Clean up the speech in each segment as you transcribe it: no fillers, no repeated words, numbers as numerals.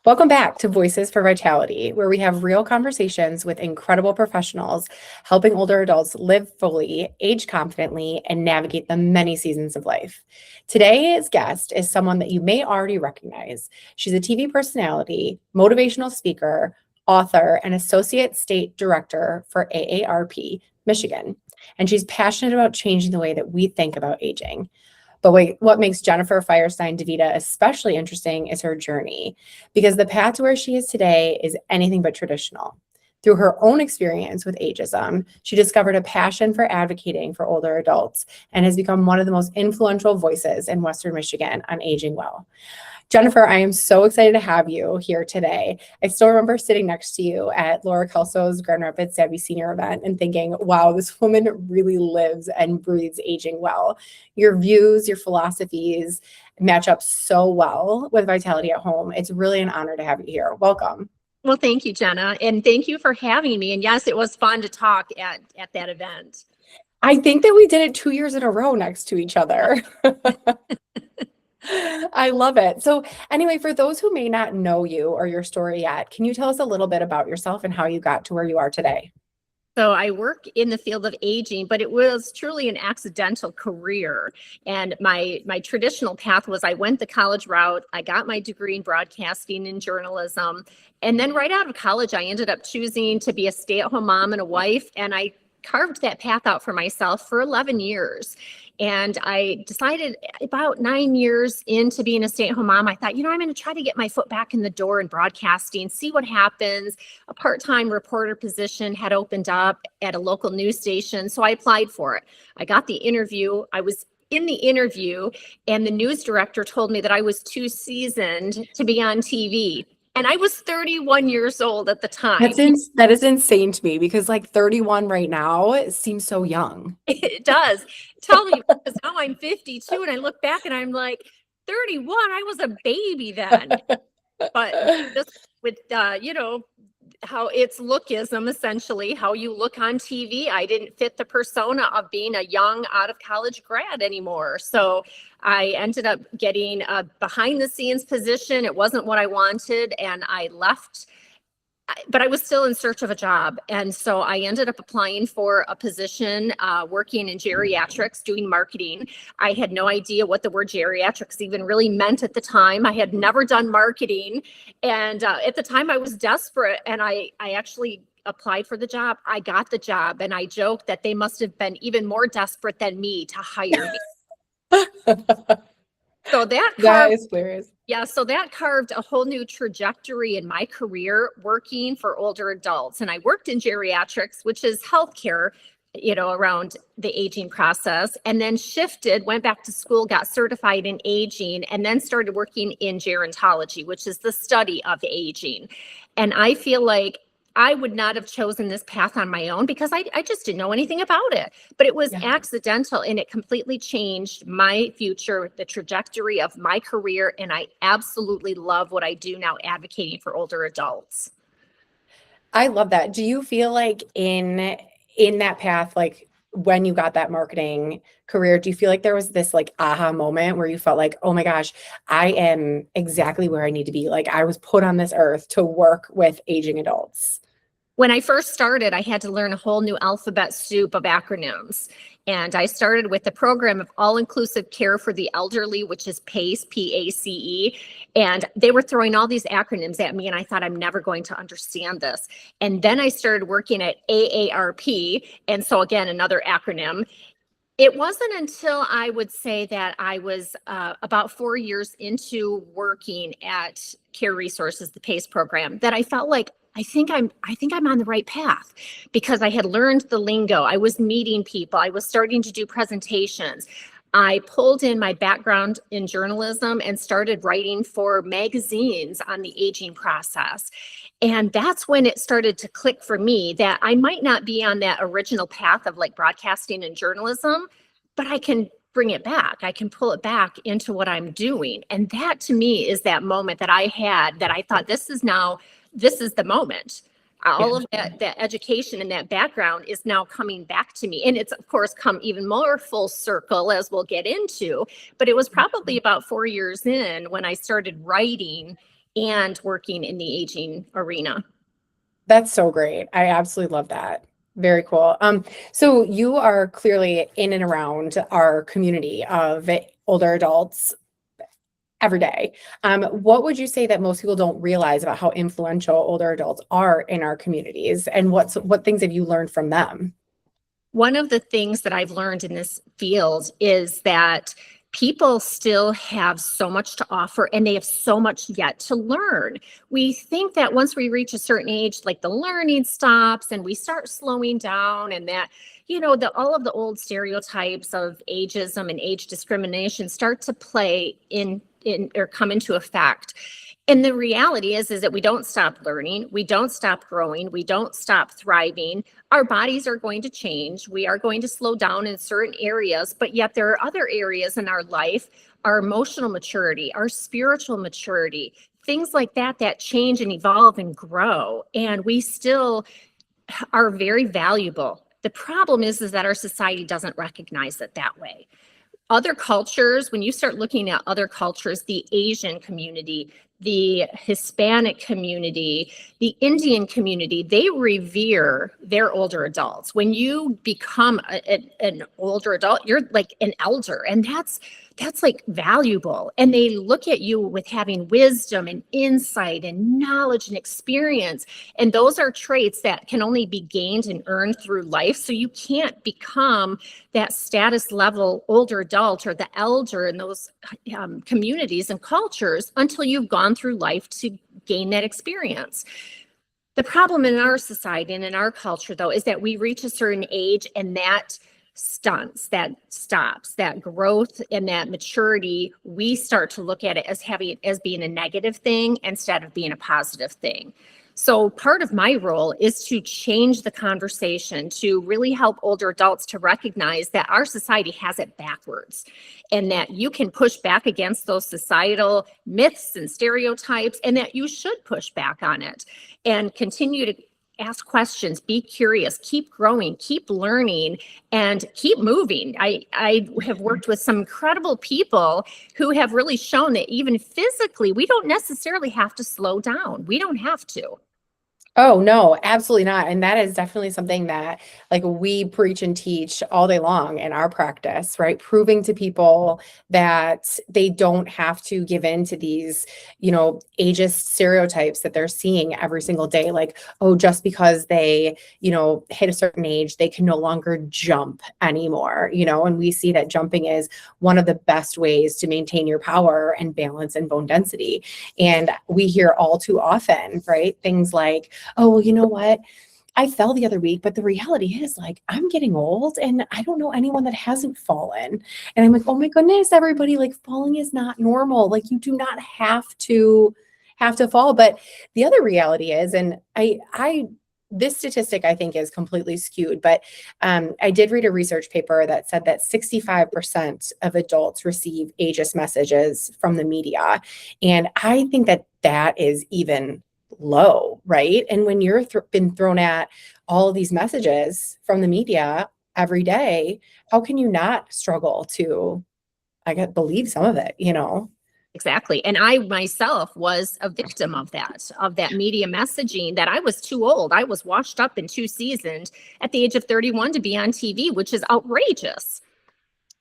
Welcome back to Voices for Vitality, where we have real conversations with incredible professionals helping older adults live fully, age confidently, and navigate the many seasons of life. Today's guest is someone that you may already recognize. She's a TV personality, motivational speaker, author, and associate state director for AARP Michigan. And she's passionate about changing the way that we think about aging. But wait, what makes Jennifer Feuerstein-DiVita especially interesting is her journey, because the path to where she is today is anything but traditional. Through her own experience with ageism, she discovered a passion for advocating for older adults and has become one of the most influential voices in Western Michigan on aging well. Jennifer, I am so excited to have you here today. I still remember sitting next to you at Laura Kelso's Grand Rapids Savvy Senior event and thinking, wow, this woman really lives and breathes aging well. Your views, your philosophies match up so well with Vitality at Home. It's really an honor to have you here. Welcome. Well, thank you, Jenna. And thank you for having me. And yes, it was fun to talk at that event. I think that we did it 2 years in a row next to each other. I love it. So anyway, for those who may not know you or your story yet, can you tell us a little bit about yourself and how you got to where you are today? So I work in the field of aging, but it was truly an accidental career. And my traditional path was I went the college route. I got my degree in broadcasting and journalism. And then right out of college, I ended up choosing to be a stay-at-home mom and a wife. And I carved that path out for myself for 11 years. And I decided about 9 years into being a stay-at-home mom, I thought, I'm going to try to get my foot back in the door in broadcasting, see what happens. A part-time reporter position had opened up at a local news station, so I applied for it. I got the interview. I was in the interview, and the news director told me that I was too seasoned to be on TV. And I was 31 years old at the time. That is insane to me, because like 31 right now, it seems so young. It does. Tell me, because now I'm 52 and I look back and I'm like, 31, I was a baby then. But just with, how it's lookism, essentially, how you look on TV. I didn't fit the persona of being a young out of college grad anymore. So I ended up getting a behind the scenes position. It wasn't what I wanted, and I left, but I was still in search of a job. And so I ended up applying for a position working in geriatrics, doing marketing. I had no idea what the word geriatrics even really meant at the time. I had never done marketing. And at the time I was desperate, and I actually applied for the job. I got the job, and I joked that they must have been even more desperate than me to hire me. So that is hilarious. Yeah, so that carved a whole new trajectory in my career working for older adults. And I worked in geriatrics, which is healthcare, around the aging process, and then shifted, went back to school, got certified in aging, and then started working in gerontology, which is the study of aging. And I feel like I would not have chosen this path on my own because I just didn't know anything about it. But it was accidental, and it completely changed my future, the trajectory of my career. And I absolutely love what I do now, advocating for older adults. I love that. Do you feel like in that path, like when you got that marketing career, do you feel like there was this like aha moment where you felt like, oh my gosh, I am exactly where I need to be? Like I was put on this earth to work with aging adults. When I first started, I had to learn a whole new alphabet soup of acronyms. And I started with the program of all-inclusive care for the elderly, which is PACE, P-A-C-E. And they were throwing all these acronyms at me, and I thought, I'm never going to understand this. And then I started working at AARP. And so again, another acronym. It wasn't until I would say that I was about 4 years into working at Care Resources, the PACE program, that I felt like I think I'm on the right path, because I had learned the lingo. I was meeting people. I was starting to do presentations. I pulled in my background in journalism and started writing for magazines on the aging process. And that's when it started to click for me that I might not be on that original path of like broadcasting and journalism, but I can bring it back. I can pull it back into what I'm doing. And that to me is that moment that I had that I thought, this is the moment. All of that education and that background is now coming back to me. And it's, of course, come even more full circle, as we'll get into. But it was probably about 4 years in when I started writing and working in the aging arena. That's so great. I absolutely love that. Very cool. So you are clearly in and around our community of older adults every day. What would you say that most people don't realize about how influential older adults are in our communities, and what things have you learned from them? One of the things that I've learned in this field is that people still have so much to offer and they have so much yet to learn. We think that once we reach a certain age, like the learning stops and we start slowing down, and that, all of the old stereotypes of ageism and age discrimination start to play in or come into effect. And the reality is that we don't stop learning, we don't stop growing, we don't stop thriving. Our bodies are going to change. We are going to slow down in certain areas, but yet there are other areas in our life, our emotional maturity, our spiritual maturity, things like that change and evolve and grow. And we still are very valuable. The problem is that our society doesn't recognize it that way. Other cultures, when you start looking at other cultures, the Asian community, the Hispanic community, the Indian community, they revere their older adults. When you become an older adult, you're like an elder, and that's like valuable. And they look at you with having wisdom and insight and knowledge and experience. And those are traits that can only be gained and earned through life. So you can't become that status level older adult or the elder in those communities and cultures until you've gone through life to gain that experience. The problem in our society and in our culture, though, is that we reach a certain age and that stunts, that stops, that growth and that maturity. We start to look at it as being a negative thing instead of being a positive thing. So part of my role is to change the conversation, to really help older adults to recognize that our society has it backwards, and that you can push back against those societal myths and stereotypes, and that you should push back on it and continue to ask questions, be curious, keep growing, keep learning, and keep moving. I have worked with some incredible people who have really shown that even physically, we don't necessarily have to slow down. We don't have to. Oh, no, absolutely not. And that is definitely something that like we preach and teach all day long in our practice, right? Proving to people that they don't have to give in to these, ageist stereotypes that they're seeing every single day. Like, oh, just because they, hit a certain age, they can no longer jump anymore, and we see that jumping is one of the best ways to maintain your power and balance and bone density. And we hear all too often, right? Things like, oh, well, you know what? I fell the other week, but the reality is like, I'm getting old and I don't know anyone that hasn't fallen. And I'm like, oh my goodness, everybody, like falling is not normal. Like you do not have to fall. But the other reality is, and this statistic I think is completely skewed, but I did read a research paper that said that 65% of adults receive ageist messages from the media. And I think that is even low, right? And when you're been thrown at all of these messages from the media every day, how can you not struggle to, believe some of it, Exactly. And I myself was a victim of that media messaging, that I was too old. I was washed up and too seasoned at the age of 31 to be on TV, which is outrageous.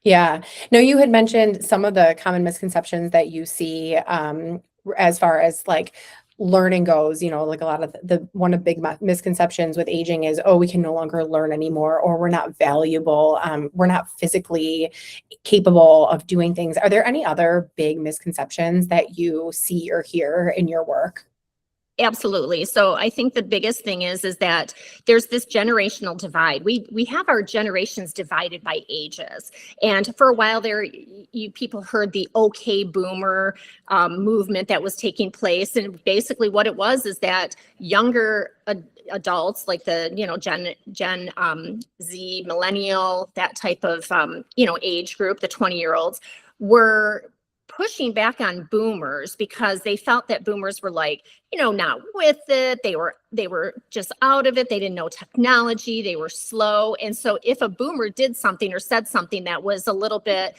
Yeah. No, you had mentioned some of the common misconceptions that you see as far as like learning goes, like a lot of one of the big misconceptions with aging is, oh, we can no longer learn anymore, or we're not valuable. We're not physically capable of doing things. Are there any other big misconceptions that you see or hear in your work? Absolutely. So I think the biggest thing is that there's this generational divide. We have our generations divided by ages. And for a while there, you people heard the OK Boomer movement that was taking place. And basically what it was is that younger adults, like the, Gen Z, millennial, that type of, age group, the 20-year-olds, were pushing back on boomers because they felt that boomers were like, not with it. They were just out of it. They didn't know technology. They were slow. And so if a boomer did something or said something that was a little bit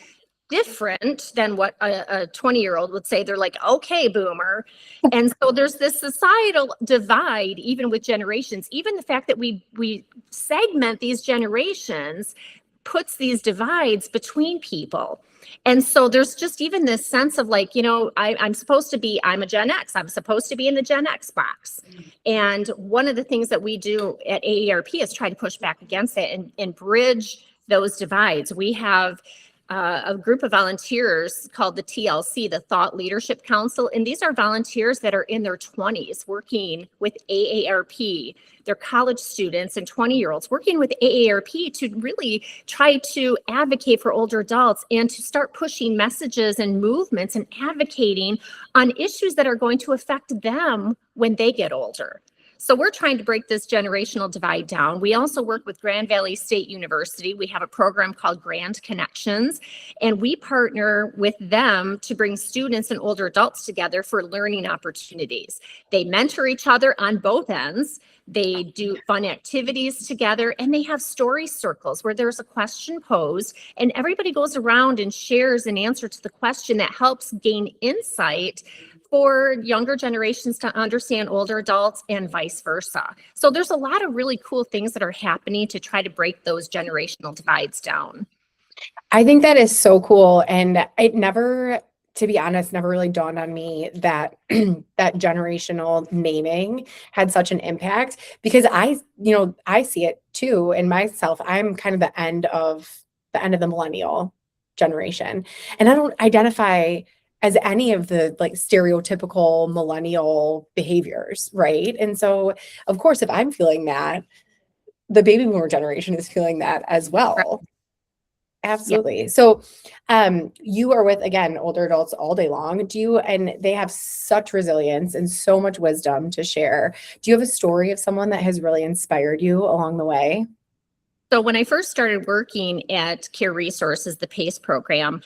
different than what a 20-year-old would say. They're like, okay, boomer. And so there's this societal divide, even with generations. Even the fact that we segment these generations puts these divides between people. And so there's just even this sense of like, I'm a Gen X. I'm supposed to be in the Gen X box. And one of the things that we do at AARP is try to push back against it and bridge those divides. We have a group of volunteers called the TLC, the Thought Leadership Council. And these are volunteers that are in their 20s working with AARP. They're college students and 20-year-olds working with AARP to really try to advocate for older adults and to start pushing messages and movements and advocating on issues that are going to affect them when they get older. So we're trying to break this generational divide down. We also work with Grand Valley State University. We have a program called Grand Connections, and we partner with them to bring students and older adults together for learning opportunities. They mentor each other on both ends. They do fun activities together, and they have story circles where there's a question posed and everybody goes around and shares an answer to the question that helps gain insight for younger generations to understand older adults and vice versa. So there's a lot of really cool things that are happening to try to break those generational divides down. I think that is so cool. And it never, to be honest, never really dawned on me that that generational naming had such an impact, because I see it too in myself. I'm kind of the end of the millennial generation, and I don't identify as any of the like stereotypical millennial behaviors, right? And so, of course, if I'm feeling that, the baby boomer generation is feeling that as well. Right. Absolutely. Yeah. So, you are with, again, older adults all day long. And they have such resilience and so much wisdom to share. Do you have a story of someone that has really inspired you along the way? So when I first started working at Care Resources, the PACE program,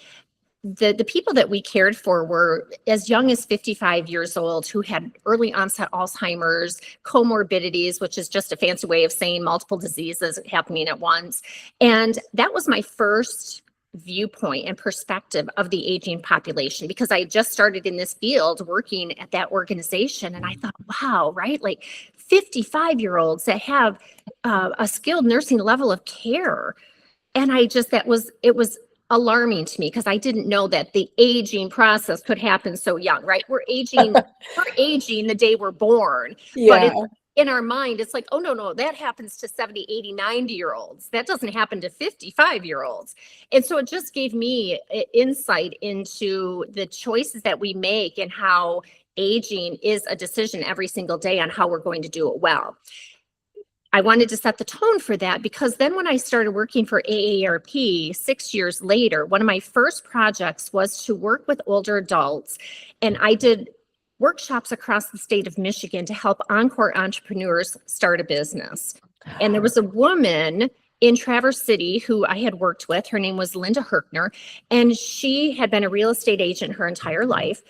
the people that we cared for were as young as 55 years old who had early onset Alzheimer's, comorbidities, which is just a fancy way of saying multiple diseases happening at once. And that was my first viewpoint and perspective of the aging population, because I just started in this field working at that organization. And I thought, wow, right? Like 55-year-olds that have a skilled nursing level of care. And it was alarming to me, because I didn't know that the aging process could happen so young, right? We're aging the day we're born. Yeah. But in our mind, it's like, oh, no, that happens to 70, 80, 90-year-olds. That doesn't happen to 55-year-olds. And so it just gave me insight into the choices that we make and how aging is a decision every single day on how we're going to do it well. I wanted to set the tone for that, because then when I started working for AARP 6 years later, one of my first projects was to work with older adults. And I did workshops across the state of Michigan to help Encore entrepreneurs start a business. And there was a woman in Traverse City who I had worked with. Her name was Linda Herkner, and she had been a real estate agent her entire life.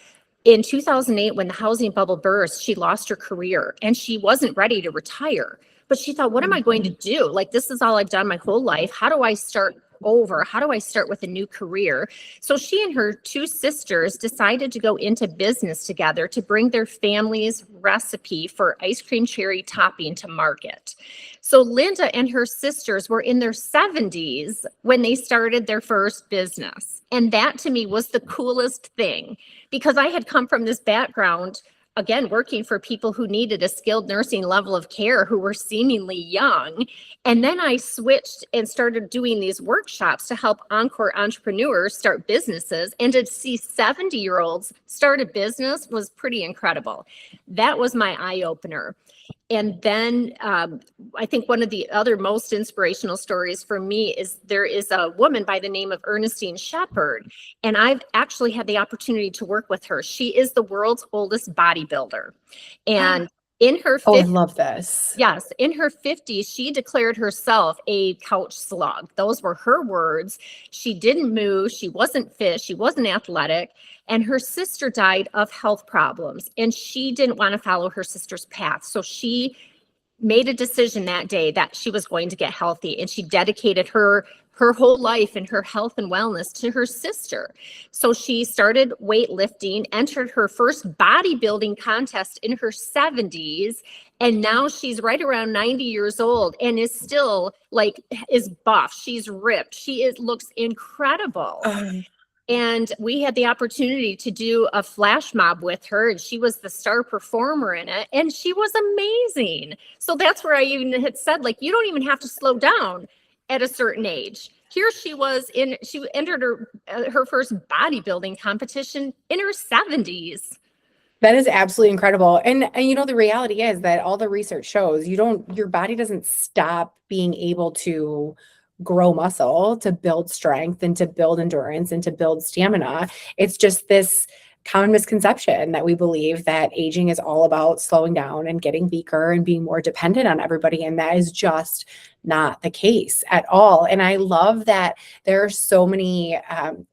In 2008, when the housing bubble burst, she lost her career and she wasn't ready to retire. But she thought, what am I going to do? Like, this is all I've done my whole life. How do I start over? How do I start with a new career? So she and her two sisters decided to go into business together to bring their family's recipe for ice cream cherry topping to market. So Linda and her sisters were in their 70s when they started their first business. And that to me was the coolest thing, because I had come from this background, again, working for people who needed a skilled nursing level of care, who were seemingly young. And then I switched and started doing these workshops to help Encore entrepreneurs start businesses. And to see 70-year-olds start a business was pretty incredible. That was my eye opener. And then I think one of the other most inspirational stories for me is there is a woman by the name of Ernestine Shepherd, and I've actually had the opportunity to work with her. She is the world's oldest bodybuilder. And in her 50s, I love this. Yes, in her 50s, she declared herself a couch slug. Those were her words. She didn't move. She wasn't fit. She wasn't athletic. And her sister died of health problems, and she didn't want to follow her sister's path. So she made a decision that day that she was going to get healthy, and she dedicated her her whole life and her health and wellness to her sister. So she started weightlifting, entered her first bodybuilding contest in her 70s, and now she's right around 90 years old and is still like, is buff. She's ripped. Looks incredible. And we had the opportunity to do a flash mob with her, and she was the star performer in it, and she was amazing. So that's where I even had said, like, you don't even have to slow down at a certain age. Here she entered her first bodybuilding competition in her 70s. That is absolutely incredible. And the reality is that all the research shows your body doesn't stop being able to grow muscle, to build strength and to build endurance and to build stamina. It's just this common misconception that we believe that aging is all about slowing down and getting weaker and being more dependent on everybody. And that is just not the case at all. And I love that there are so many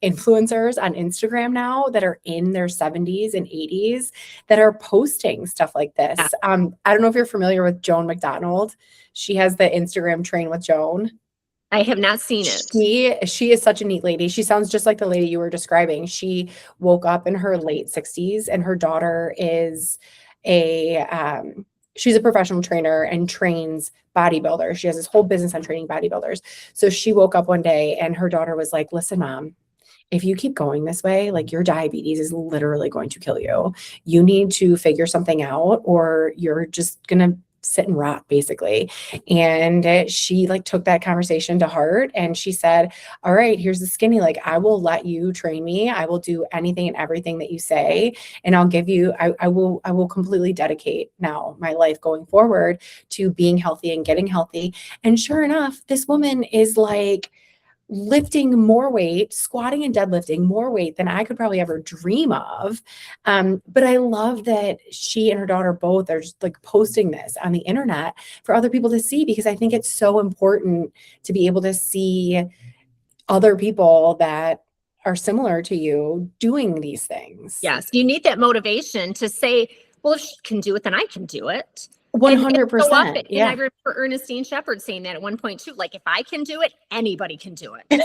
influencers on Instagram now that are in their 70s and 80s that are posting stuff like this. I don't know if you're familiar with Joan McDonald. She has the Instagram Train with Joan. I have not seen it. She is such a neat lady. She sounds just like the lady you were describing. She woke up in her late 60s, and her daughter is she's a professional trainer and trains bodybuilders. She has this whole business on training bodybuilders. So she woke up one day and her daughter was like, listen, Mom, if you keep going this way, like, your diabetes is literally going to kill you. You need to figure something out, or you're just going to sit and rot, basically. And she took that conversation to heart, and she said, all right, here's the skinny, I will let you train me. I will do anything and everything that you say. And I'll give you, I will completely dedicate now my life going forward to being healthy and getting healthy. And sure enough, this woman is lifting more weight, squatting and deadlifting more weight than I could probably ever dream of. But I love that she and her daughter both are just posting this on the internet for other people to see, because I think it's so important to be able to see other people that are similar to you doing these things. Yes, you need that motivation to say, well, if she can do it, then I can do it. 100%. And I remember Ernestine Shepherd saying that at one point too, if I can do it, anybody can do it.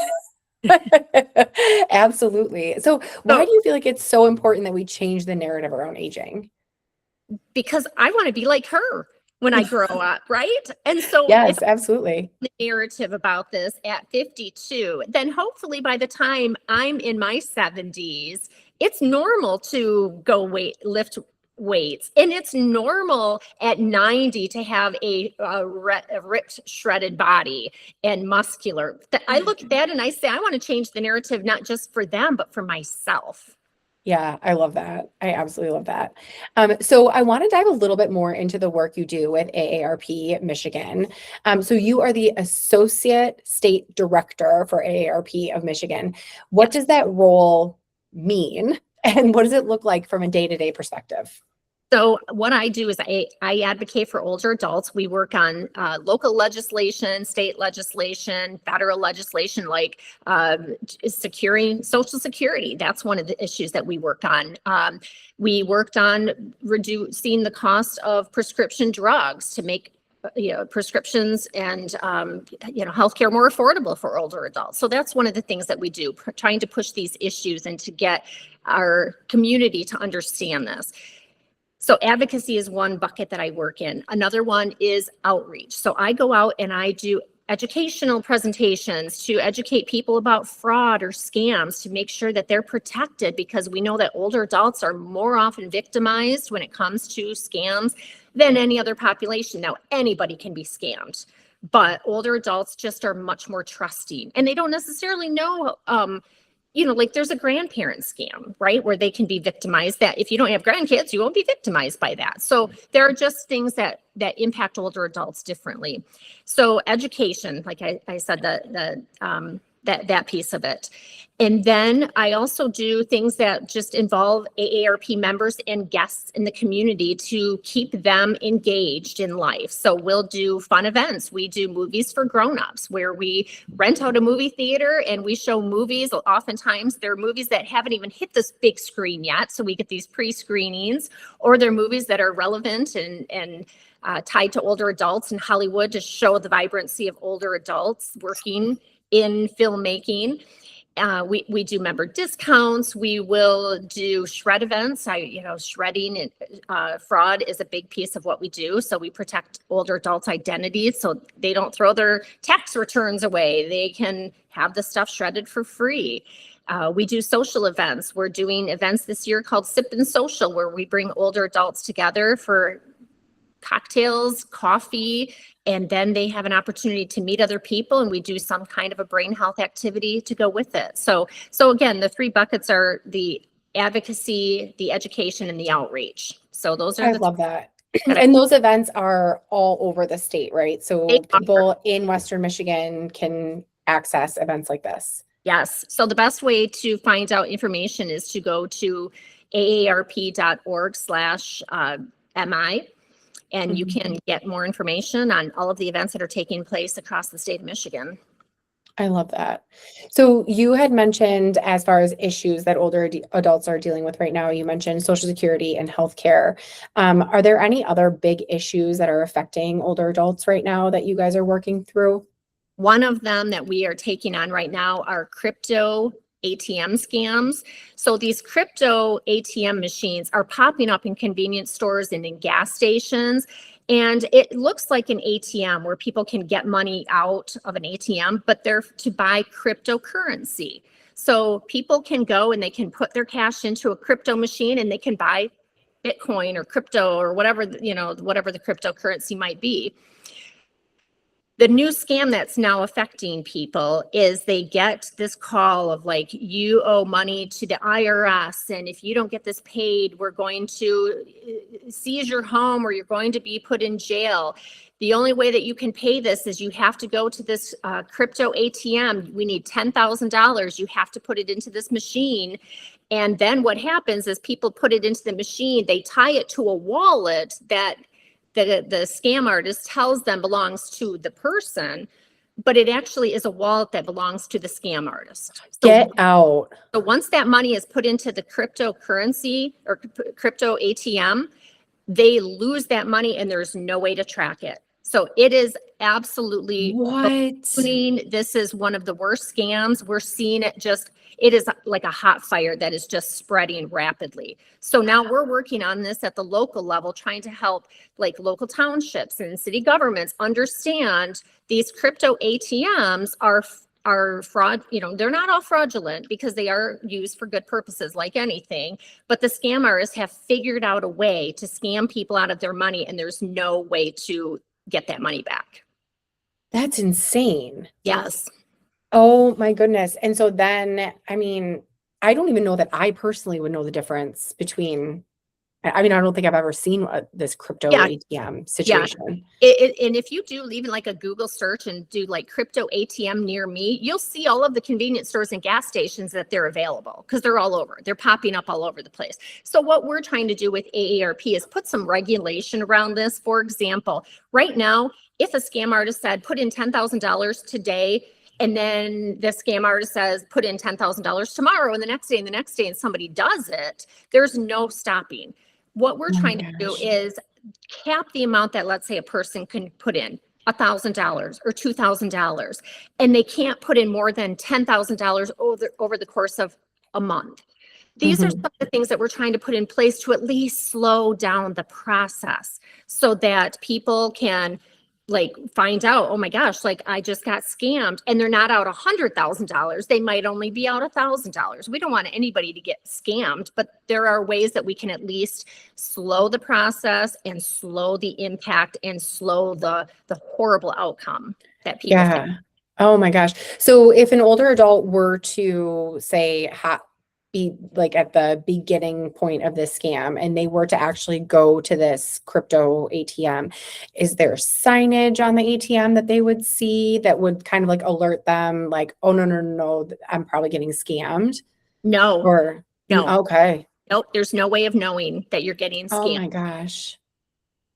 Absolutely. So why do you feel like it's so important that we change the narrative around aging? Because I want to be like her when I grow up, right? And so yes, absolutely. The narrative about this at 52, then hopefully by the time I'm in my 70s, it's normal to lift weights, and it's normal at 90 to have a ripped, shredded body and muscular. I look at that and I say, I want to change the narrative, not just for them, but for myself. Yeah, I love that. I absolutely love that. So I want to dive a little bit more into the work you do with AARP Michigan. So you are the Associate State Director for AARP of Michigan. What does that role mean? And what does it look like from a day-to-day perspective? So what I do is I advocate for older adults. We work on local legislation, state legislation, federal legislation, securing Social Security. That's one of the issues that we work on. We worked on reducing the cost of prescription drugs to make prescriptions and healthcare more affordable for older adults. So that's one of the things that we do, trying to push these issues and to get our community to understand this. So advocacy is one bucket that I work in. Another one is outreach. So I go out and I do educational presentations to educate people about fraud or scams, to make sure that they're protected, because we know that older adults are more often victimized when it comes to scams than any other population. Now, anybody can be scammed, but older adults just are much more trusting, and they don't necessarily know there's a grandparent scam, right? Where they can be victimized, that if you don't have grandkids, you won't be victimized by that. So there are just things that impact older adults differently. So education, like I said, that piece of it. And then I also do things that just involve AARP members and guests in the community to keep them engaged in life. So we'll do fun events. We do movies for grownups, where we rent out a movie theater and we show movies. Oftentimes they're movies that haven't even hit this big screen yet. So we get these pre-screenings, or they're movies that are relevant and tied to older adults in Hollywood, to show the vibrancy of older adults working in filmmaking. We do member discounts. We will do shred events. Shredding and fraud is a big piece of what we do. So we protect older adults' identities so they don't throw their tax returns away. They can have the stuff shredded for free. We do social events. We're doing events this year called Sip and Social, where we bring older adults together for cocktails, coffee, and then they have an opportunity to meet other people, and we do some kind of a brain health activity to go with it. So again, the 3 buckets are the advocacy, the education, and the outreach. So those are I love that. And those events are all over the state, right? So people in Western Michigan can access events like this. Yes. So the best way to find out information is to go to aarp.org/MI. And you can get more information on all of the events that are taking place across the state of Michigan. I love that. So you had mentioned, as far as issues that older adults are dealing with right now, you mentioned Social Security and healthcare. Are there any other big issues that are affecting older adults right now that you guys are working through? One of them that we are taking on right now are crypto ATM scams. So these crypto ATM machines are popping up in convenience stores and in gas stations. And it looks like an ATM where people can get money out of an ATM, but they're to buy cryptocurrency. So people can go and they can put their cash into a crypto machine and they can buy Bitcoin or crypto or whatever, whatever the cryptocurrency might be. The new scam that's now affecting people is they get this call of like, you owe money to the IRS, and if you don't get this paid, we're going to seize your home or you're going to be put in jail. The only way that you can pay this is you have to go to this crypto ATM. We need $10,000. You have to put it into this machine. And then what happens is people put it into the machine. They tie it to a wallet that the scam artist tells them belongs to the person, but it actually is a wallet that belongs to the scam artist. Get out. So once that money is put into the cryptocurrency or crypto ATM, they lose that money and there's no way to track it. So it is absolutely ballooning. This is one of the worst scams. We're seeing it it is like a hot fire that is just spreading rapidly. So now we're working on this at the local level, trying to help like local townships and city governments understand these crypto ATMs are fraud. They're not all fraudulent because they are used for good purposes like anything, but the scammers have figured out a way to scam people out of their money, and there's no way to get that money back. That's insane. Yes. Oh my goodness. And so then, I don't even know that I personally would know the difference between, I don't think I've ever seen this crypto ATM situation. Yeah. And if you do even like a Google search and do like crypto ATM near me, you'll see all of the convenience stores and gas stations that they're available because they're all over. They're popping up all over the place. So what we're trying to do with AARP is put some regulation around this. For example, right now, if a scam artist said, put in $10,000 today, and then the scam artist says, put in $10,000 tomorrow and the next day and the next day, and somebody does it, there's no stopping. What we're trying to do is cap the amount that, let's say, a person can put in $1,000 or $2,000, and they can't put in more than $10,000 over the course of a month. These are some of the things that we're trying to put in place to at least slow down the process so that people can find out, oh my gosh, I just got scammed, and they're not out $100,000. They might only be out $1,000. We don't want anybody to get scammed, but there are ways that we can at least slow the process and slow the impact and slow the horrible outcome that people face. Oh my gosh. So if an older adult were to say be at the beginning point of this scam and they were to actually go to this crypto ATM, is there signage on the ATM that they would see that would kind of alert them oh, no, I'm probably getting scammed? No. Or no. Okay. Nope. There's no way of knowing that you're getting scammed.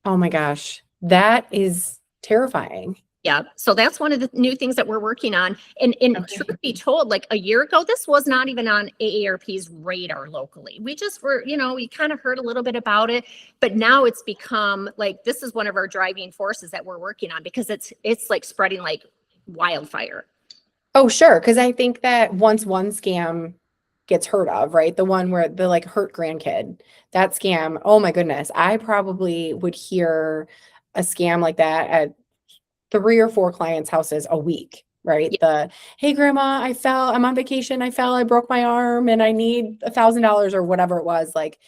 Oh my gosh. That is terrifying. Yeah. So that's one of the new things that we're working on. And truth be told, a year ago, this was not even on AARP's radar locally. We just were, we kind of heard a little bit about it, but now it's become this is one of our driving forces that we're working on because it's spreading like wildfire. Oh, sure. Because I think that once one scam gets heard of, right? The one where the like hurt grandkid, that scam, oh my goodness, I probably would hear a scam like that at 3 or 4 clients' houses a week, right? Yeah. The, hey, grandma, I fell, I'm on vacation, I fell, I broke my arm, and I need $1,000 or whatever it was. Like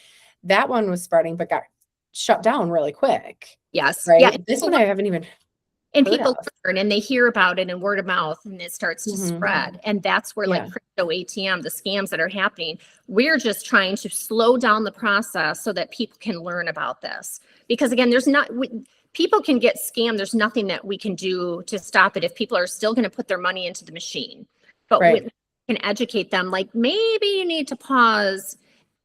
that one was spreading, but got shut down really quick, Yes. Yeah. right? This one I haven't even And heard people of. learn and they hear about it in word of mouth and it starts to Hmm. spread. And that's where like Yeah, crypto ATM, the scams that are happening, we're just trying to slow down the process so that people can learn about this. Because again, people can get scammed. There's nothing that we can do to stop it if people are still going to put their money into the machine. But we right. can educate them like maybe you need to pause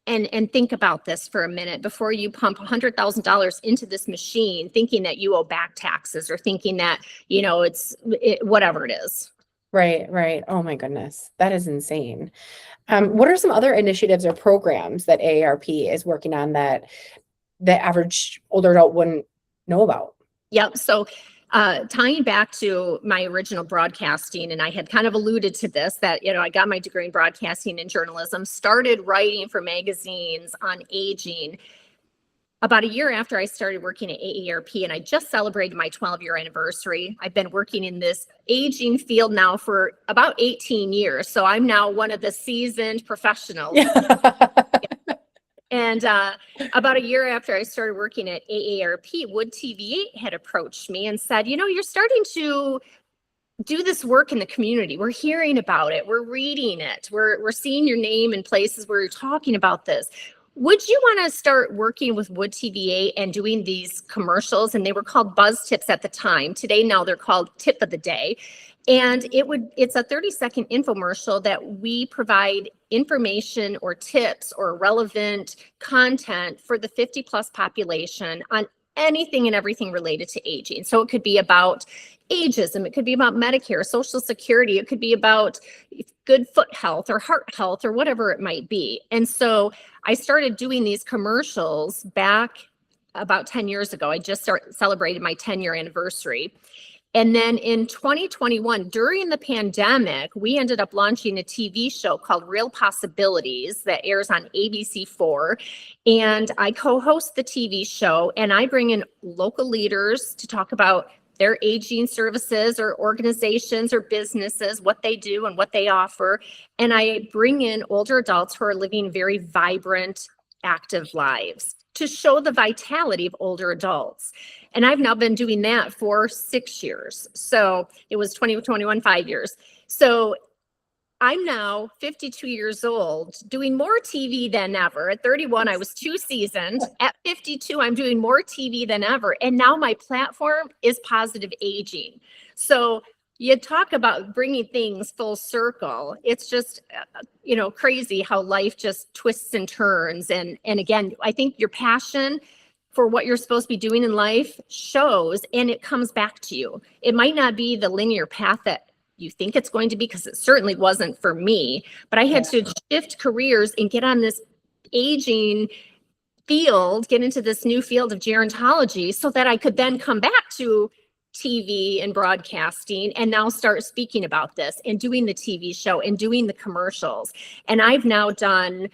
and think about this for a minute before you pump $100,000 into this machine, thinking that you owe back taxes or thinking that, whatever it is. Right, right. Oh my goodness. That is insane. What are some other initiatives or programs that AARP is working on that the average older adult wouldn't know about? Yep. So tying back to my original broadcasting, and I had kind of alluded to this, that, I got my degree in broadcasting and journalism, started writing for magazines on aging about a year after I started working at AARP, and I just celebrated my 12-year anniversary. I've been working in this aging field now for about 18 years. So I'm now one of the seasoned professionals. And about a year after I started working at AARP, Wood TV had approached me and said, you're starting to do this work in the community. We're hearing about it. We're reading it. We're seeing your name in places where you're talking about this. Would you want to start working with Wood TVA and doing these commercials? And they were called Buzz Tips at the time. Today, now they're called Tip of the Day. And it's a 30-second infomercial that we provide information or tips or relevant content for the 50 plus population on anything and everything related to aging. So it could be about ageism, it could be about Medicare, Social Security, it could be about good foot health or heart health or whatever it might be. And so I started doing these commercials back about 10 years ago. I just celebrated my 10-year anniversary. And then in 2021, during the pandemic, we ended up launching a TV show called Real Possibilities that airs on ABC4. And I co-host the TV show, and I bring in local leaders to talk about their aging services or organizations or businesses, what they do and what they offer. And I bring in older adults who are living very vibrant, active lives to show the vitality of older adults. And I've now been doing that for 6 years. So it was 2021, 5 years. So I'm now 52 years old, doing more TV than ever. At 31, I was too seasoned. At 52, I'm doing more TV than ever. And now my platform is positive aging. So you talk about bringing things full circle. It's just, crazy how life just twists and turns. And again, I think your passion for what you're supposed to be doing in life shows, and it comes back to you. It might not be the linear path that you think it's going to be, because it certainly wasn't for me, but I had to shift careers and get on this aging field, get into this new field of gerontology so that I could then come back to TV and broadcasting and now start speaking about this and doing the TV show and doing the commercials. And I've now done,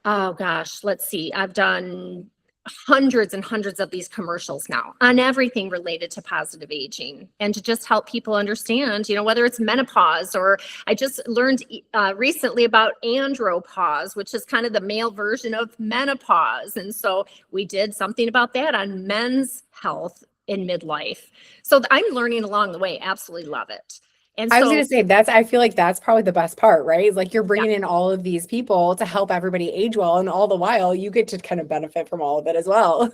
I've done hundreds and hundreds of these commercials now on everything related to positive aging, and to just help people understand, whether it's menopause, or I just learned recently about andropause, which is kind of the male version of menopause. And so we did something about that on men's health in midlife. So I'm learning along the way. Absolutely love it. And I was going to say I feel like that's probably the best part, right? Is like you're bringing in all of these people to help everybody age well, and all the while you get to kind of benefit from all of it as well.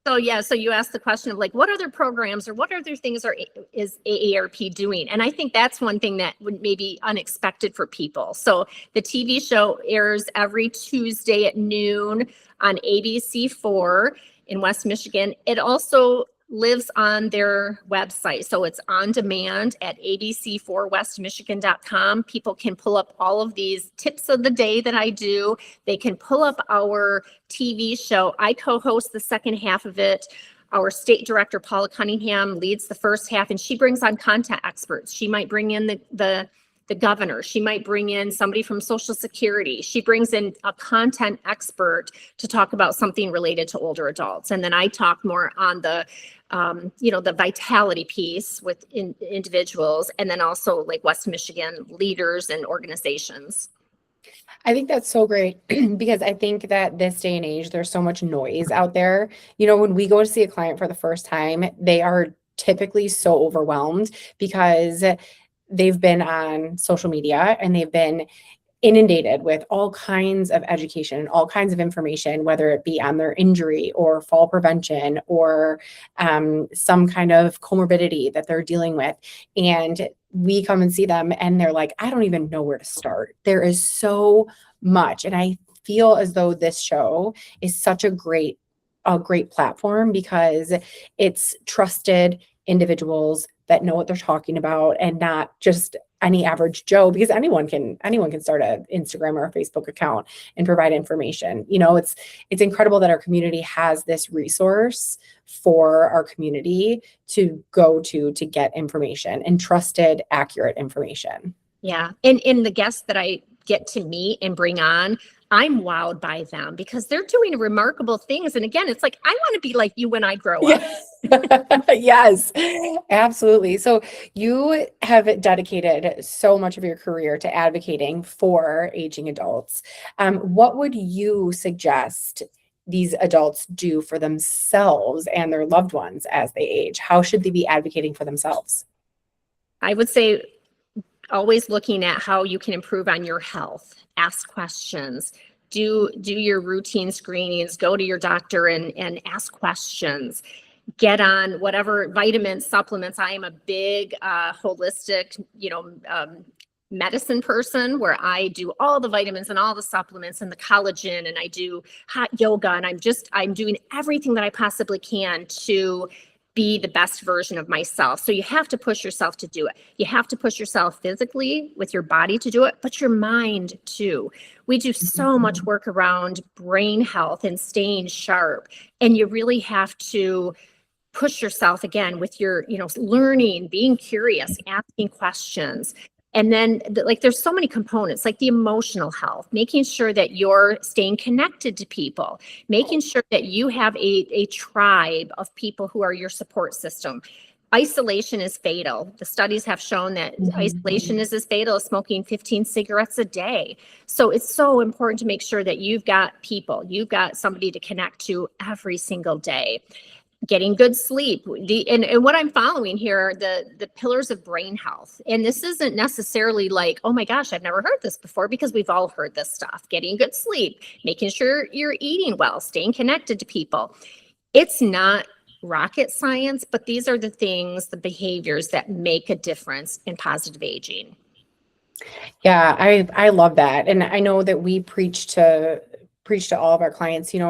So you asked the question of like, what other programs or what other things is AARP doing? And I think that's one thing that would maybe unexpected for people. So the TV show airs every Tuesday at noon on ABC4 in West Michigan. It also lives on their website. So it's on demand at abc4westmichigan.com. People can pull up all of these tips of the day that I do. They can pull up our TV show. I co-host the second half of it. Our state director, Paula Cunningham, leads the first half, and she brings on content experts. She might bring in the governor. She might bring in somebody from Social Security. She brings in a content expert to talk about something related to older adults. And then I talk more on the the vitality piece with individuals, and then also like West Michigan leaders and organizations. I think that's so great because I think that this day and age, there's so much noise out there. When we go to see a client for the first time, they are typically so overwhelmed because they've been on social media and they've been inundated with all kinds of education, all kinds of information, whether it be on their injury or fall prevention or some kind of comorbidity that they're dealing with. And we come and see them and they're like, I don't even know where to start. There is so much. And I feel as though this show is such a great platform because it's trusted individuals that know what they're talking about and not just any average Joe, because anyone can start an Instagram or a Facebook account and provide information. It's incredible that our community has this resource for our community to go to get information and trusted, accurate information. Yeah. And in the guests that I get to meet and bring on, I'm wowed by them because they're doing remarkable things. And again, it's like, I want to be like you when I grow up. Yes, absolutely. So you have dedicated so much of your career to advocating for aging adults. What would you suggest these adults do for themselves and their loved ones as they age? How should they be advocating for themselves? I would say always looking at how you can improve on your health, ask questions, do your routine screenings, go to your doctor and ask questions, get on whatever vitamins, supplements. I am a big holistic, medicine person where I do all the vitamins and all the supplements and the collagen, and I do hot yoga, and I'm doing everything that I possibly can to be the best version of myself. So you have to push yourself to do it. You have to push yourself physically with your body to do it, but your mind too. We do so much work around brain health and staying sharp. And you really have to push yourself again with your, learning, being curious, asking questions. And then there's so many components, like the emotional health, making sure that you're staying connected to people, making sure that you have a tribe of people who are your support system. Isolation is fatal. The studies have shown that isolation is as fatal as smoking 15 cigarettes a day. So it's so important to make sure that you've got people, you've got somebody to connect to every single day. Getting good sleep. And what I'm following here are the pillars of brain health. And this isn't necessarily like, oh my gosh, I've never heard this before, because we've all heard this stuff. Getting good sleep, making sure you're eating well, staying connected to people. It's not rocket science, but these are the things, the behaviors that make a difference in positive aging. Yeah, I love that. And I know that we preach to all of our clients, you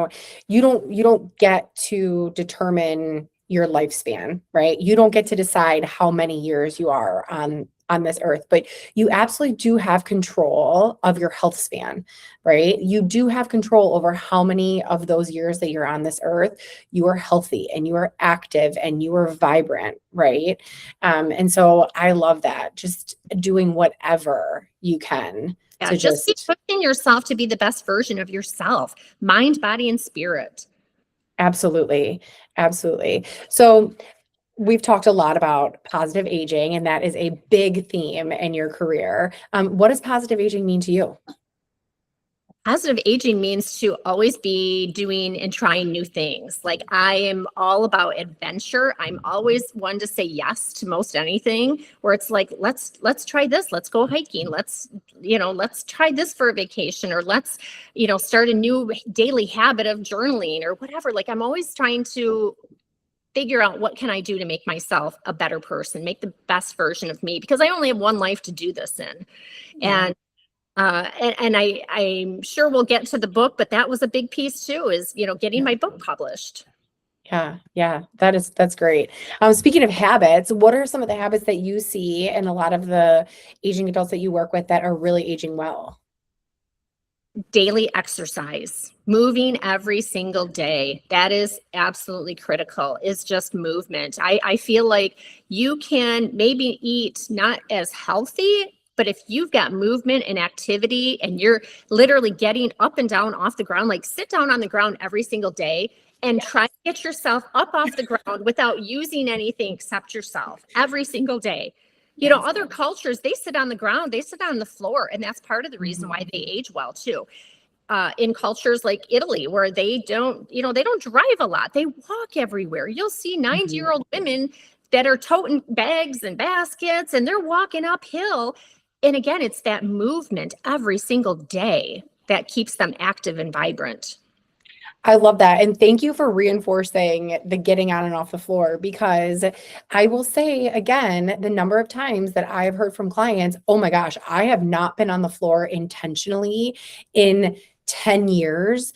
don't get to determine your lifespan, right? You don't get to decide how many years you are on this earth, but you absolutely do have control of your health span, right? You do have control over how many of those years that you're on this earth you are healthy and you are active and you are vibrant, right? And so I love that, just doing whatever you can. Yeah, just keep pushing yourself to be the best version of yourself, mind, body, and spirit. Absolutely. Absolutely. So we've talked a lot about positive aging, and that is a big theme in your career. What does positive aging mean to you? Positive aging means to always be doing and trying new things. Like, I am all about adventure. I'm always one to say yes to most anything, where it's like, let's try this. Let's go hiking. Let's try this for a vacation, or let's, start a new daily habit of journaling or whatever. Like, I'm always trying to figure out what can I do to make myself a better person, make the best version of me, because I only have one life to do this in. Yeah. And I'm sure we'll get to the book, but that was a big piece too, is, getting my book published. Yeah, that's great. Speaking of habits, what are some of the habits that you see in a lot of the aging adults that you work with that are really aging well? Daily exercise, moving every single day. That is absolutely critical, is just movement. I feel like you can maybe eat not as healthy, but if you've got movement and activity and you're literally getting up and down off the ground, like sit down on the ground every single day and try to get yourself up off the ground without using anything except yourself every single day. Other cultures, they sit on the ground, they sit on the floor, and that's part of the reason why they age well too. In cultures like Italy, where they don't drive a lot, they walk everywhere. You'll see 90-year-old women that are toting bags and baskets, and they're walking uphill. And again, it's that movement every single day that keeps them active and vibrant. I love that. And thank you for reinforcing the getting on and off the floor, because I will say again, the number of times that I've heard from clients, oh my gosh, I have not been on the floor intentionally in 10 years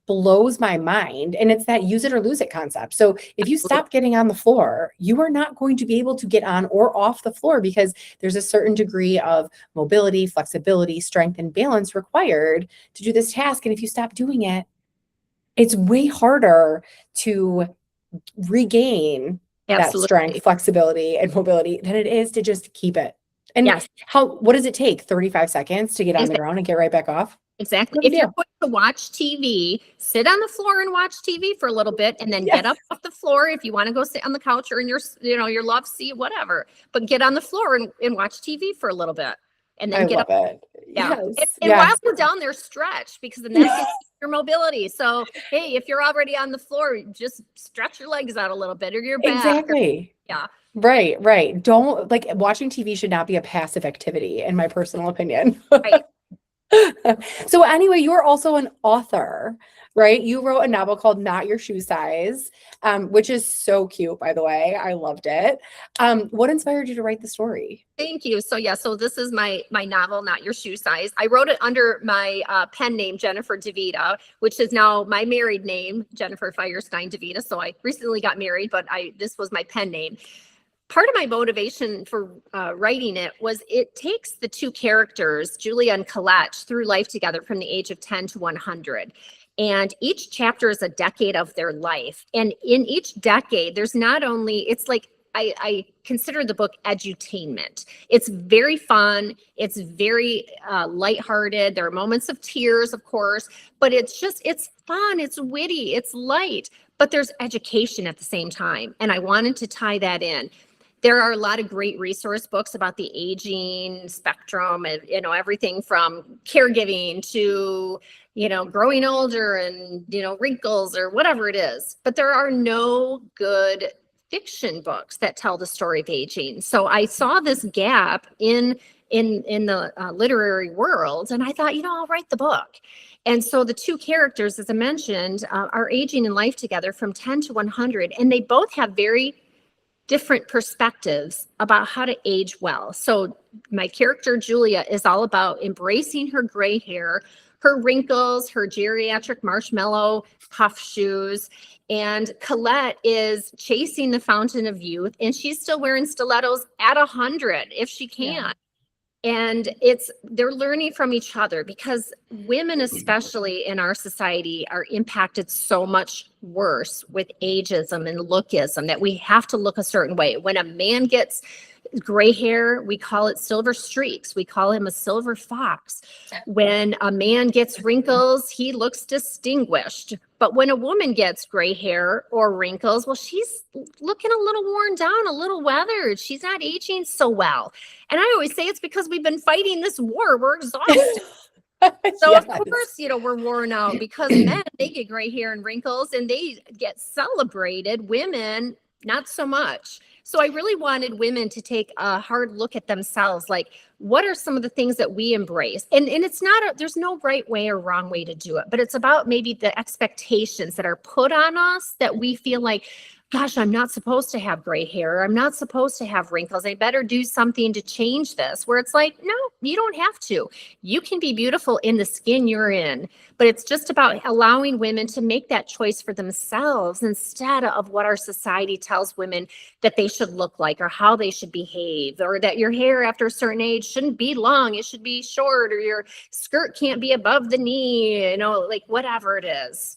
blows my mind. And it's that use it or lose it concept. So if you stop getting on the floor, you are not going to be able to get on or off the floor, because there's a certain degree of mobility, flexibility, strength, and balance required to do this task. And if you stop doing it, it's way harder to regain that strength, flexibility, and mobility than it is to just keep it. And what does it take? 35 seconds to get on the ground and get right back off? Exactly. If you're going to watch TV, sit on the floor and watch TV for a little bit, and then get up off the floor if you want to go sit on the couch or in your love seat, whatever. But get on the floor and watch TV for a little bit, and then get up. It. Yeah. And while you're down there, stretch, because then that gets your mobility. So, hey, if you're already on the floor, just stretch your legs out a little bit, or your back. Exactly. Right. Don't, like, watching TV should not be a passive activity, in my personal opinion. Right. So anyway, you're also an author, right? You wrote a novel called Not Your Shoe Size, which is so cute, by the way. I loved it. What inspired you to write the story? Thank you. So this is my novel, Not Your Shoe Size. I wrote it under my pen name, Jennifer DiVita, which is now my married name, Jennifer Feuerstein-DiVita. So I recently got married, but this was my pen name. Part of my motivation for writing it was it takes the two characters, Julia and Colette, through life together from the age of 10 to 100. And each chapter is a decade of their life. And in each decade, there's not only, it's like, I consider the book edutainment. It's very fun. It's very lighthearted. There are moments of tears, of course, but it's fun. It's witty. It's light, but there's education at the same time. And I wanted to tie that in. There are a lot of great resource books about the aging spectrum, and everything from caregiving to growing older and wrinkles or whatever it is. But there are no good fiction books that tell the story of aging. So I saw this gap in the literary world, and I thought, I'll write the book. And so the two characters, as I mentioned, are aging in life together from 10 to 100, and they both have very different perspectives about how to age well. So my character, Julia, is all about embracing her gray hair, her wrinkles, her geriatric marshmallow puff shoes. And Colette is chasing the fountain of youth, and she's still wearing stilettos at 100 if she can. Yeah. And they're learning from each other, because women, especially in our society, are impacted so much worse with ageism and lookism that we have to look a certain way. When a man gets gray hair, we call it silver streaks. We call him a silver fox. When a man gets wrinkles, he looks distinguished. But when a woman gets gray hair or wrinkles, well, she's looking a little worn down, a little weathered. She's not aging so well. And I always say it's because we've been fighting this war. We're exhausted. So yes. Of course, we're worn out, because men, they get gray hair and wrinkles and they get celebrated. Women, not so much. So I really wanted women to take a hard look at themselves. Like, what are some of the things that we embrace? And it's not, there's no right way or wrong way to do it, but it's about maybe the expectations that are put on us that we feel like, gosh, I'm not supposed to have gray hair. I'm not supposed to have wrinkles. I better do something to change this. Where it's like, no, you don't have to. You can be beautiful in the skin you're in. But it's just about allowing women to make that choice for themselves, instead of what our society tells women that they should look like or how they should behave, or that your hair after a certain age shouldn't be long, it should be short, or your skirt can't be above the knee, like whatever it is.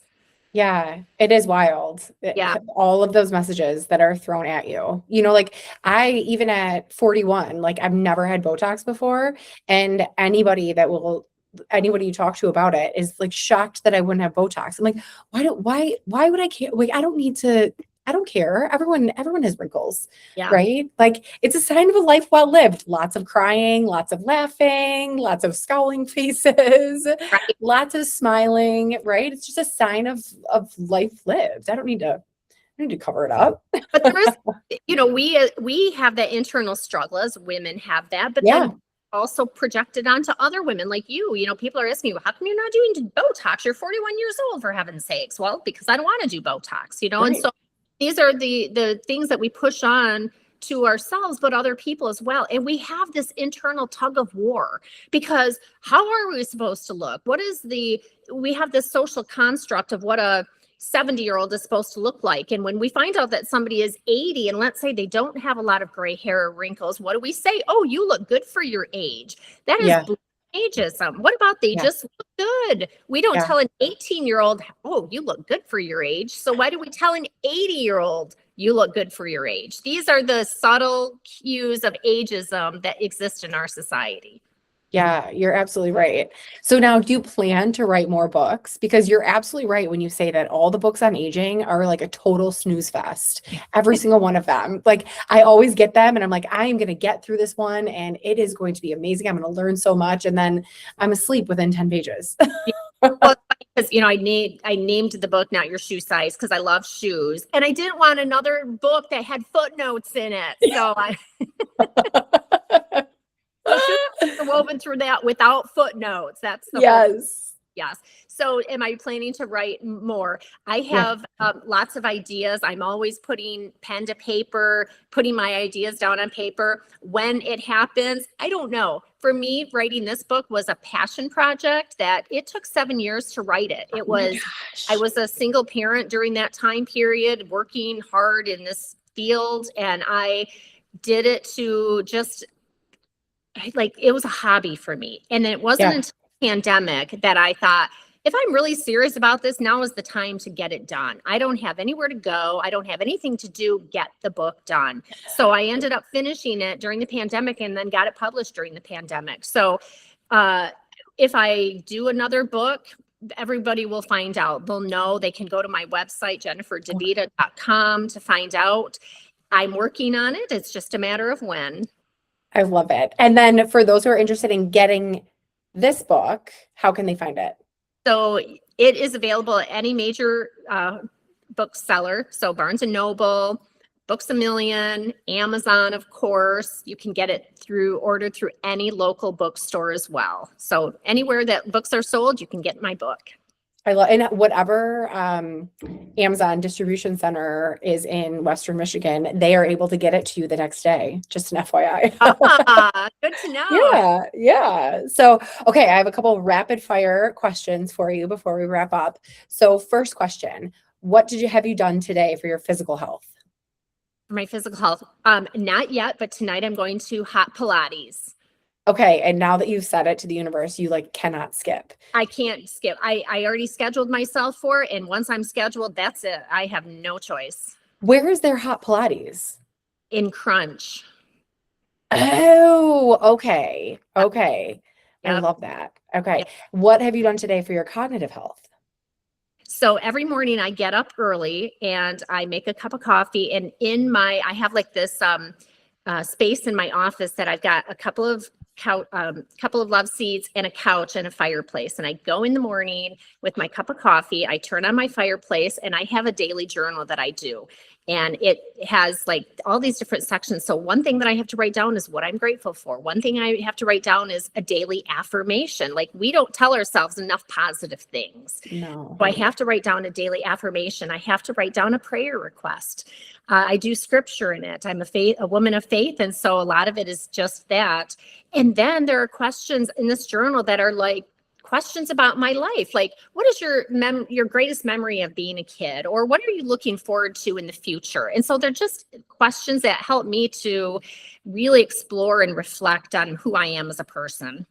Yeah, it is wild. Yeah. All of those messages that are thrown at you. Like I, even at 41, like I've never had Botox before. And anybody you talk to about it is like shocked that I wouldn't have Botox. I'm like, why would I care? Like, I don't care. Everyone has wrinkles, Yeah. right? Like it's a sign of a life well lived. Lots of crying, lots of laughing, lots of scowling faces, Right. lots of smiling, right? It's just a sign of life lived. I don't need to cover it up. But there is, we have that internal struggle as women have that, but Yeah. then also projected onto other women like you. People are asking you, how come you're not doing Botox? You're 41 years old, for heaven's sakes. Well, because I don't want to do Botox, and Right. so these are the things that we push on to ourselves, but other people as well. And we have this internal tug of war, because how are we supposed to look? We have this social construct of what a 70-year-old is supposed to look like. And when we find out that somebody is 80, and let's say they don't have a lot of gray hair or wrinkles, what do we say? Oh, you look good for your age. That is Yeah. ageism. What about they Yeah. just look good? We don't Yeah. tell an 18-year-old, oh, you look good for your age. So why do we tell an 80-year-old, you look good for your age? These are the subtle cues of ageism that exist in our society. Yeah, you're absolutely right. So now, do you plan to write more books? Because you're absolutely right when you say that all the books on aging are like a total snooze fest. Every single one of them. Like I always get them and I'm like, I am going to get through this one and it is going to be amazing. I'm going to learn so much. And then I'm asleep within 10 pages. Well, because I named the book Not Your Shoe Size because I love shoes, and I didn't want another book that had footnotes in it. So I woven through that without footnotes. That's the whole. Yes. So am I planning to write more? I have lots of ideas. I'm always putting pen to paper, putting my ideas down on paper. When it happens, I don't know. For me, writing this book was a passion project that it took 7 years to write it. I was a single parent during that time period, working hard in this field, and I did it to just it was a hobby for me. And it wasn't until the pandemic that I thought, if I'm really serious about this, now is the time to get it done. I don't have anywhere to go. I don't have anything to do. Get the book done. So I ended up finishing it during the pandemic and then got it published during the pandemic. So if I do another book, everybody will find out. They'll know. They can go to my website, jenniferdivita.com, to find out. I'm working on it. It's just a matter of when. I love it. And then for those who are interested in getting this book, how can they find it? So it is available at any major bookseller. So Barnes & Noble, Books A Million, Amazon, of course. You can get it ordered through any local bookstore as well. So anywhere that books are sold, you can get my book. And whatever Amazon distribution center is in Western Michigan, they are able to get it to you the next day. Just an FYI. Good to know. Yeah. So, okay, I have a couple of rapid fire questions for you before we wrap up. So, first question: what have you done today for your physical health? For my physical health, not yet, but tonight I'm going to hot Pilates. Okay, and now that you've said it to the universe, you cannot skip. I can't skip. I already scheduled myself for it, and once I'm scheduled, that's it. I have no choice. Where is their hot Pilates? In Crunch. Oh, okay. Yep. I love that. Okay. Yep. What have you done today for your cognitive health? So every morning I get up early and I make a cup of coffee, and I have this space in my office that I've got a couple of love seats and a couch and a fireplace. And I go in the morning with my cup of coffee, I turn on my fireplace, and I have a daily journal that I do. And it has all these different sections. So one thing that I have to write down is what I'm grateful for. One thing I have to write down is a daily affirmation. We don't tell ourselves enough positive things. No. So I have to write down a daily affirmation. I have to write down a prayer request. I do scripture in it. I'm a woman of faith. And so a lot of it is just that. And then there are questions in this journal that are questions about my life. Like, what is your greatest memory of being a kid? Or what are you looking forward to in the future? And so they're just questions that help me to really explore and reflect on who I am as a person.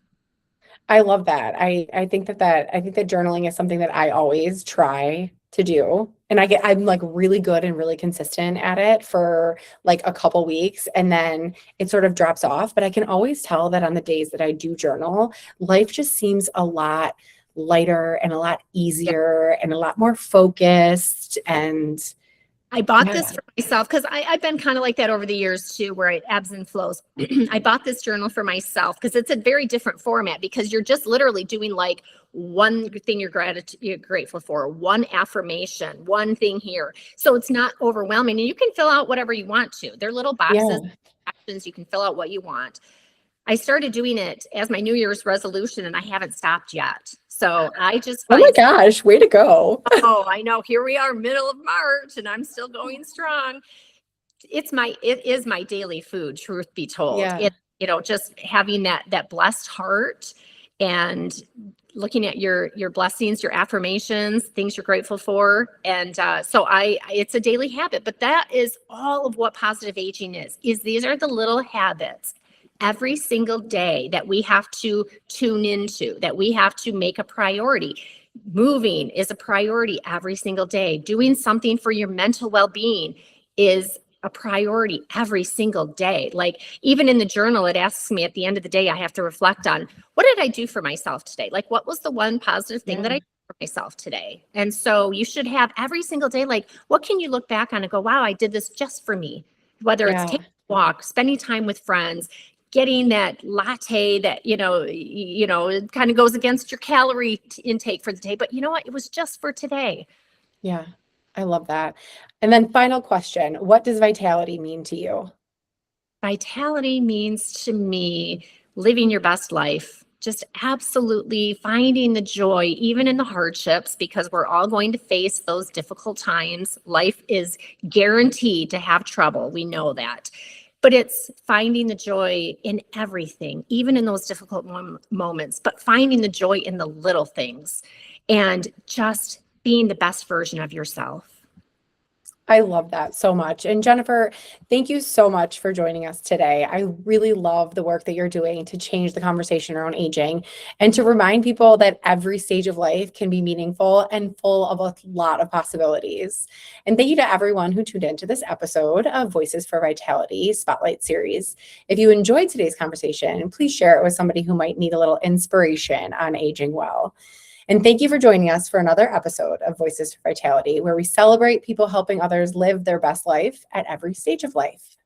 I love that. I think I think that journaling is something that I always try to do. And I'm like really good and really consistent at it for like a couple weeks, and then it sort of drops off. But I can always tell that on the days that I do journal, life just seems a lot lighter and a lot easier and a lot more focused. And I bought yeah, this for myself because I've been kind of like that over the years too, where it ebbs and flows. I bought this journal for myself because it's a very different format, because you're just literally doing like one thing you're grateful for, one affirmation, one thing here. So it's not overwhelming, and you can fill out whatever you want to. They're little boxes, yeah. actions, you can fill out what you want. I started doing it as my New Year's resolution, and I haven't stopped yet. So I just Oh my find, gosh, way to go. oh, I know, here we are, middle of March, and I'm still going strong. It is my daily food, truth be told. Yeah. Just having that blessed heart and looking at your blessings, your affirmations, things you're grateful for. And so it's a daily habit, but that is all of what positive aging is these are the little habits every single day that we have to tune into, that we have to make a priority. Moving is a priority every single day. Doing something for your mental well-being is a priority every single day. Like, even in the journal, it asks me at the end of the day, I have to reflect on, what did I do for myself today? Like, what was the one positive thing that I did for myself today? And so you should have every single day, like, what can you look back on and go, wow, I did this just for me. Whether it's Yeah. taking a walk, spending time with friends, getting that latte that, it kind of goes against your calorie intake for the day. But you know what? It was just for today. Yeah. I love that. And then final question, what does vitality mean to you? Vitality means to me living your best life, just absolutely finding the joy, even in the hardships, because we're all going to face those difficult times. Life is guaranteed to have trouble. We know that. But it's finding the joy in everything, even in those difficult moments, but finding the joy in the little things and just being the best version of yourself. I love that so much. And Jennifer, thank you so much for joining us today. I really love the work that you're doing to change the conversation around aging and to remind people that every stage of life can be meaningful and full of a lot of possibilities. And thank you to everyone who tuned into this episode of Voices for Vitality Spotlight Series. If you enjoyed today's conversation, please share it with somebody who might need a little inspiration on aging well. And thank you for joining us for another episode of Voices for Vitality, where we celebrate people helping others live their best life at every stage of life.